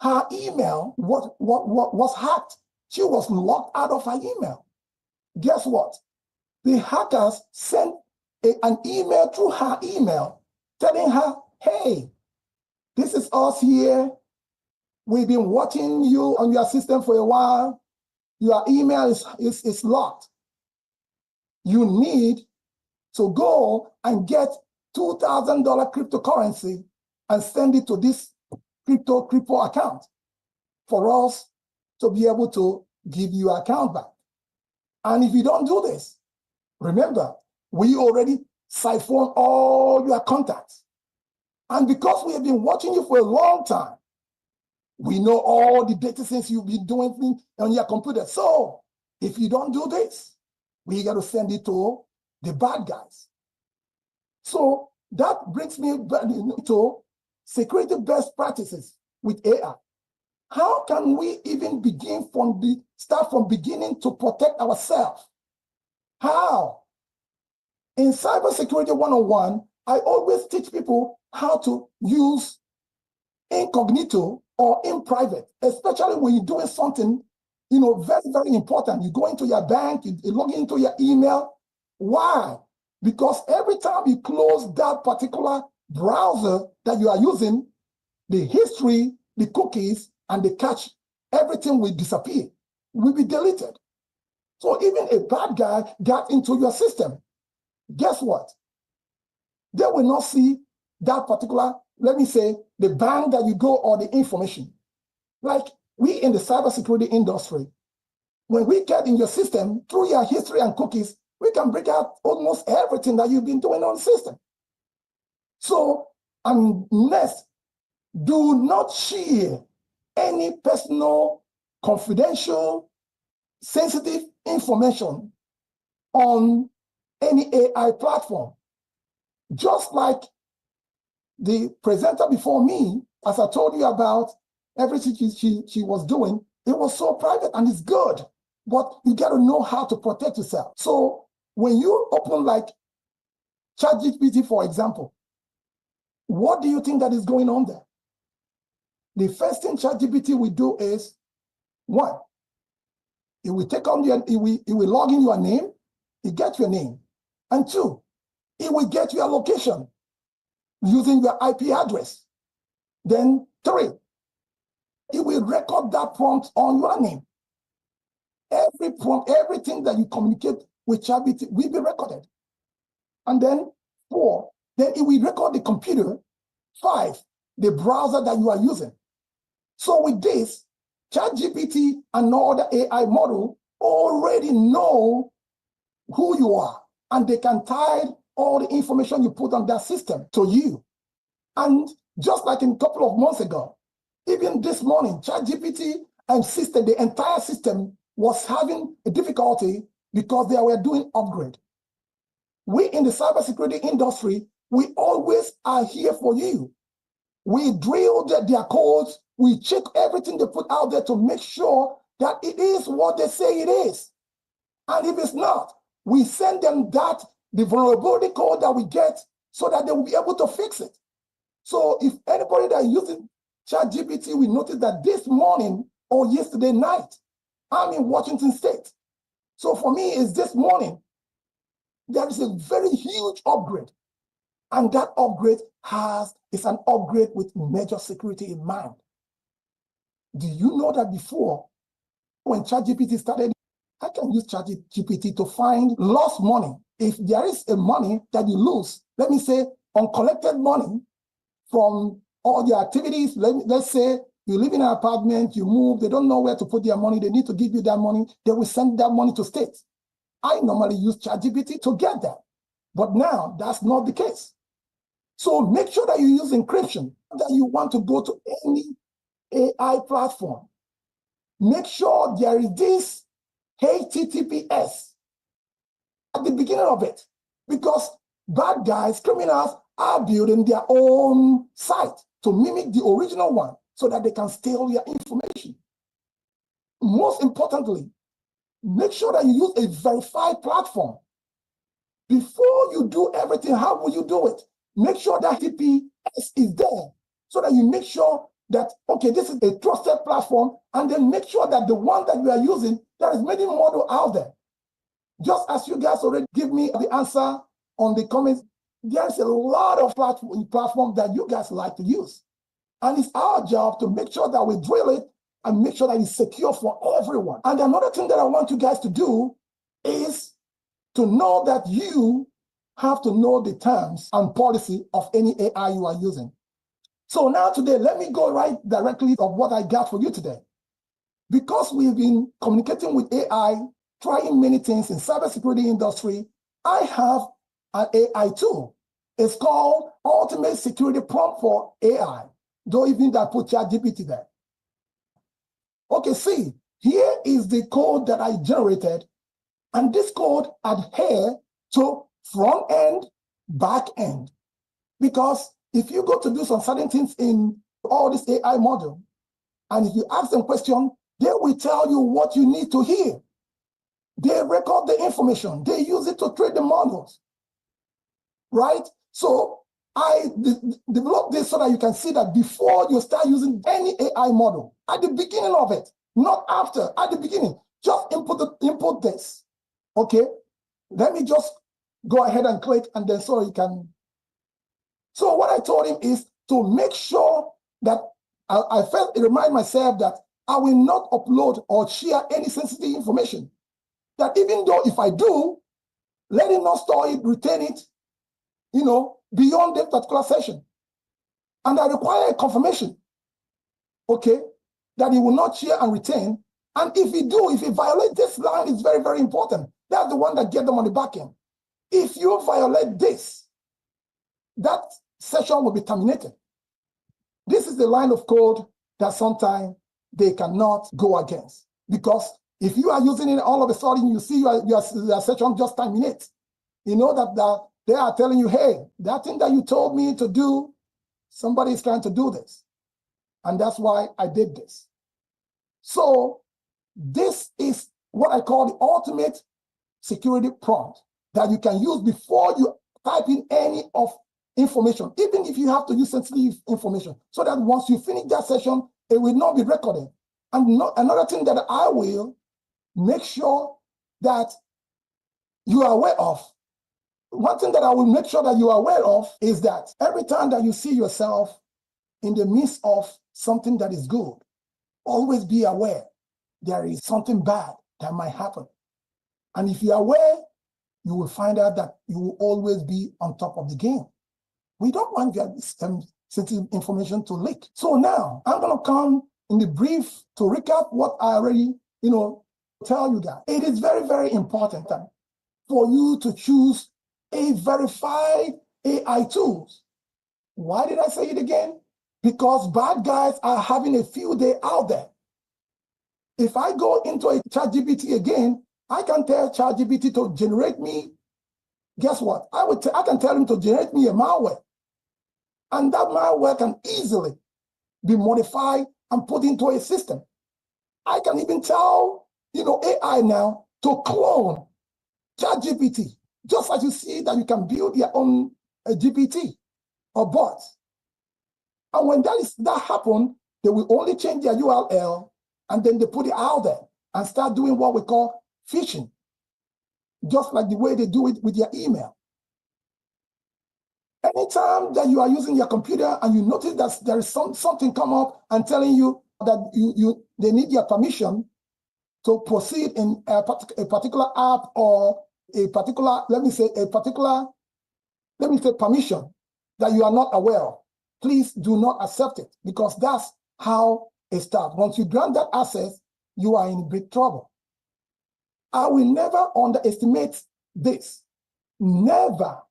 her email was hacked. She was locked out of her email. Guess what? The hackers sent an email through her email telling her, hey, this is us here. We've been watching you on your system for a while. Your email is locked. You need to go and get $2,000 cryptocurrency and send it to this crypto account for us to be able to give you your account back. And if you don't do this, remember, we already siphoned all your contacts. And because we have been watching you for a long time, we know all the data things you've been doing on your computer. So if you don't do this, we got to send it to the bad guys. So that brings me back to security best practices with AI. How can we even start from beginning to protect ourselves? How? In Cybersecurity 101, I always teach people how to use incognito or in private, especially when you're doing something, very, very important. You go into your bank, you log into your email. Why? Because every time you close that particular browser that you are using, the history, the cookies, and the cache, everything will disappear, will be deleted. So even a bad guy got into your system, guess what? They will not see that particular, let me say, the bank that you go or the information. Like we in the cybersecurity industry, when we get in your system through your history and cookies, we can break out almost everything that you've been doing on the system. So unless do not share any personal, confidential, sensitive information on any AI platform. Just like the presenter before me, as I told you about everything she was doing, it was so private and it's good, but you got to know how to protect yourself. So when you open like ChatGPT, for example, what do you think that is going on there? The first thing ChatGPT will do is, one, it will take on it will log in your name, it gets your name. And two, it will get your location using your IP address. Then three, it will record that prompt on your name. Every prompt, everything that you communicate with ChatGPT will be recorded. And then four, then it will record the computer. Five, the browser that you are using. So with this, ChatGPT and all the AI model already know who you are, and they can tie all the information you put on that system to you. And just like a couple of months ago, even this morning, ChatGPT and system, the entire system was having a difficulty because they were doing upgrade. We in the cybersecurity industry, we always are here for you. We drilled their codes. We check everything they put out there to make sure that it is what they say it is. And if it's not, we send them the vulnerability code that we get so that they will be able to fix it. So if anybody that is using ChatGPT, we notice that this morning or yesterday night, I'm in Washington State. So for me, it's this morning. There is a very huge upgrade. And that upgrade is an upgrade with major security in mind. Do you know that before, when ChatGPT started, I can use ChatGPT to find lost money. If there is a money that you lose, let me say uncollected money from all the activities, let's say you live in an apartment, you move, they don't know where to put their money, they need to give you that money, they will send that money to state. I normally use ChatGPT to get that. But now that's not the case. So make sure that you use encryption, that you want to go to any AI platform. Make sure there is this HTTPS at the beginning of it, because bad guys, criminals are building their own site to mimic the original one so that they can steal your information. Most importantly, make sure that you use a verified platform. Before you do everything, how will you do it? Make sure that HTTPS is there so that you make sure that, okay, this is a trusted platform, and then make sure that the one that you are using, there is many models out there. Just as you guys already give me the answer on the comments, there's a lot of platforms that you guys like to use. And it's our job to make sure that we drill it and make sure that it's secure for everyone. And another thing that I want you guys to do is to know that you have to know the terms and policy of any AI you are using. So now today, let me go right directly of what I got for you today. Because we've been communicating with AI, trying many things in cybersecurity industry, I have an AI tool. It's called Ultimate Security Prompt for AI. Don't even that put ChatGPT there. Okay, see, here is the code that I generated, and this code adhere to front end, back end. Because if you go to do some certain things in all this AI model, and if you ask them questions, they will tell you what you need to hear. They record the information. They use it to train the models. right? So I developed this so that you can see that before you start using any AI model, at the beginning of it, not after, at the beginning, just input this, okay? Let me just go ahead and click, and then so you can. So what I told him is to make sure that I felt remind myself that I will not upload or share any sensitive information. That even though if I do, let him not store it, retain it, beyond that particular session. And I require a confirmation, okay, that he will not share and retain. And if he violates this line, it's very, very important. That's the one that gets them on the back end. If you violate this, that session will be terminated. This is the line of code that sometimes they cannot go against. Because if you are using it, all of a sudden you see your session just terminates. You know that they are telling you, hey, that thing that you told me to do, somebody is trying to do this. And that's why I did this. So this is what I call the ultimate security prompt that you can use before you type in any of information, even if you have to use sensitive information, so that once you finish that session, it will not be recorded. And another thing that I will make sure that you are aware of, one thing that I will make sure that you are aware of is that every time that you see yourself in the midst of something that is good, always be aware there is something bad that might happen. And if you are aware, you will find out that you will always be on top of the game. We don't want your sensitive information to leak. So now I'm going to come in the brief to recap what I already, tell you guys. It is very, very important for you to choose a verified AI tools. Why did I say it again? Because bad guys are having a field day out there. If I go into a ChatGPT again, I can tell ChatGPT to generate me. Guess what? I can tell him to generate me a malware. And that malware can easily be modified and put into a system. I can even tell, AI now to clone ChatGPT, just as you see that you can build your own GPT or bots. And when that happens, they will only change their URL and then they put it out there and start doing what we call phishing, just like the way they do it with your email. Anytime that you are using your computer and you notice that there is something come up and telling you that they need your permission to proceed in a particular app or a particular, permission that you are not aware of, please do not accept it, because that's how it starts. Once you grant that access, you are in big trouble. I will never underestimate this. Never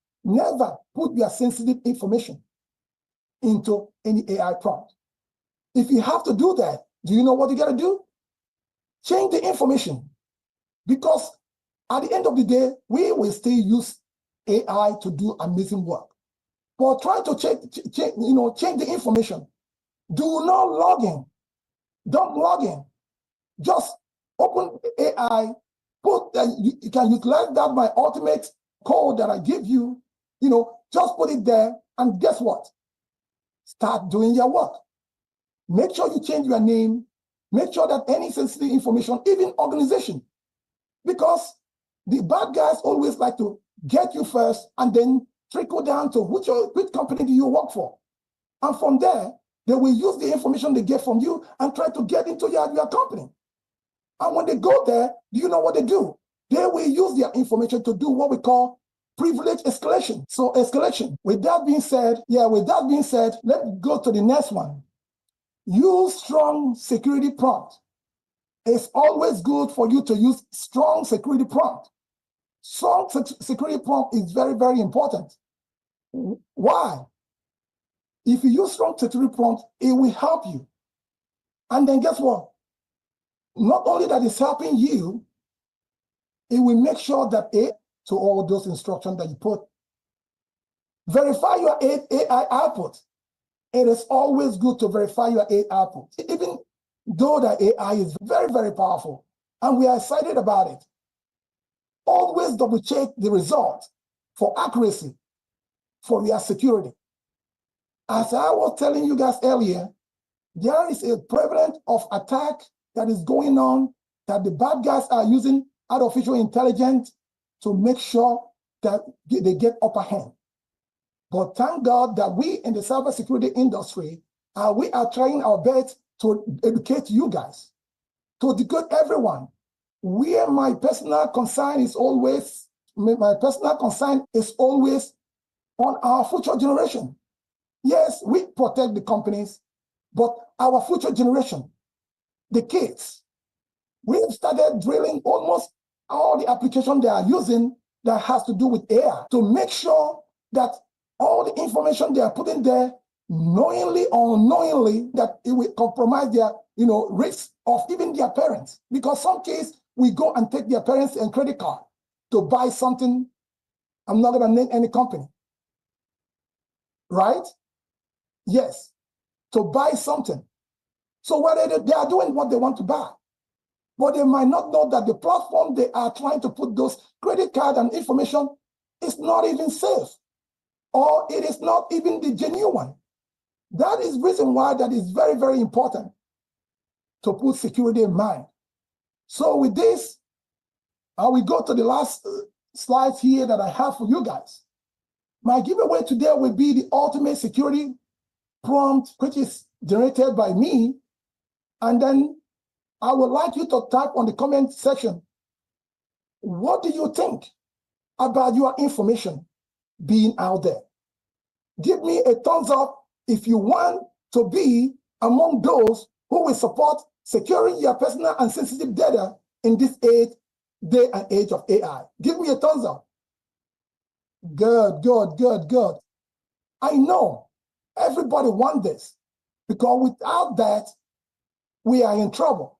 put your sensitive information into any AI prompt. If you have to do that, do you know what you got to do? Change the information. Because at the end of the day, we will still use AI to do amazing work. But try to change the information. Do not log in. Don't log in. Just open AI. You can utilize that my ultimate code that I give you. Just put it there, and guess what? Start doing your work. Make sure you change your name. Make sure that any sensitive information, even organization, because the bad guys always like to get you first and then trickle down to which company do you work for. And from there, they will use the information they get from you and try to get into your company. And when they go there, do you know what they do? They will use their information to do what we call privilege escalation. So escalation. With that being said, let's go to the next one. Use strong security prompt. It's always good for you to use strong security prompt. Strong security prompt is very, very important. Why? If you use strong security prompt, it will help you. And then guess what? Not only that it's helping you, it will make sure that to all those instructions that you put. Verify your AI output. It is always good to verify your AI output, even though the AI is very, very powerful, and we are excited about it. Always double check the result for accuracy. for your security. As I was telling you guys earlier, there is a prevalence of attack that is going on, that the bad guys are using artificial intelligence to make sure that they get upper hand. But thank God that we in the cybersecurity industry, we are trying our best to educate you guys, to educate everyone. Where my personal concern is always on our future generation. Yes, we protect the companies, but our future generation, the kids, we've started drilling almost all the applications they are using that has to do with AI to make sure that all the information they are putting there, knowingly or unknowingly, that it will compromise their, risk of even their parents. Because some case we go and take their parents and credit card to buy something. I'm not going to name any company, right? Yes, to buy something. So what they are doing what they want to buy, but they might not know that the platform they are trying to put those credit card and information is not even safe, or it is not even the genuine one. That is the reason why that is very, very important to put security in mind. So with this, I will go to the last slides here that I have for you guys. My giveaway today will be the ultimate security prompt, which is generated by me. And then I would like you to type on the comment section, what do you think about your information being out there? Give me a thumbs up if you want to be among those who will support securing your personal and sensitive data in this day and age of AI. Give me a thumbs up. Good. I know everybody wants this, because without that, we are in trouble.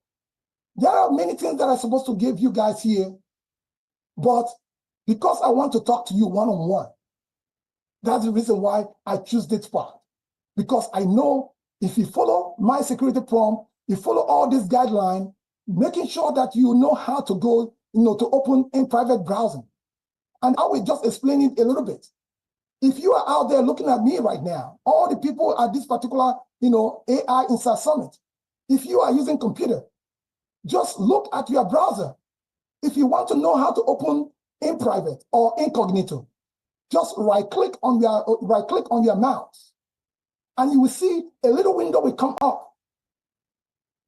There are many things that I'm supposed to give you guys here, but because I want to talk to you one-on-one, that's the reason why I choose this part. Because I know if you follow my security prompt, you follow all these guidelines, making sure that you know how to go, to open in private browsing. And I will just explain it a little bit. If you are out there looking at me right now, all the people at this particular, AI Insight Summit, if you are using computer, just look at your browser. If you want to know how to open in private or incognito, just right-click on your mouse, and you will see a little window will come up.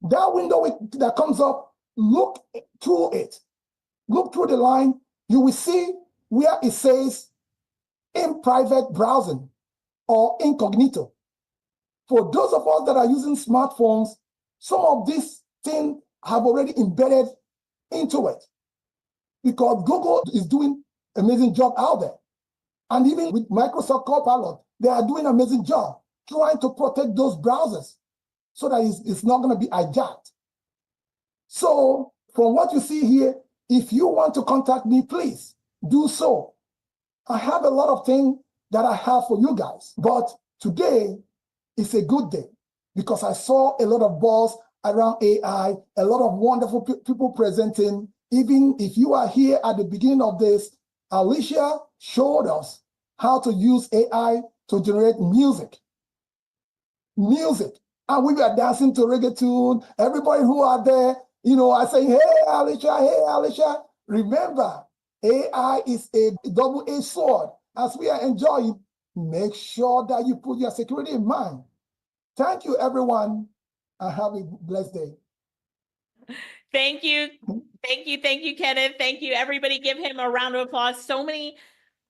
That window that comes up, look through it. Look through the line. You will see where it says in private browsing or incognito. For those of us that are using smartphones, some of these things have already embedded into it, because Google is doing an amazing job out there. And even with Microsoft Copilot, they are doing an amazing job trying to protect those browsers so that it's not going to be hijacked. So from what you see here, if you want to contact me, please do so. I have a lot of things that I have for you guys, but today is a good day because I saw a lot of buzz around AI, a lot of wonderful people presenting. Even if you are here at the beginning of this, Alicia showed us how to use AI to generate music. And we were dancing to reggae tune. Everybody who are there, are saying, hey, Alicia. Remember, AI is a double-edged sword. As we are enjoying, make sure that you put your security in mind. Thank you, everyone, and have a blessed day. Thank you, Kenneth. Thank you, everybody. Give him a round of applause. So many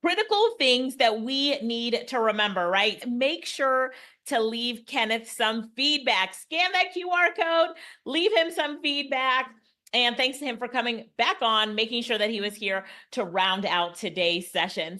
critical things that we need to remember, right? Make sure to leave Kenneth some feedback. Scan that QR code, leave him some feedback. And thanks to him for coming back on, making sure that he was here to round out today's session.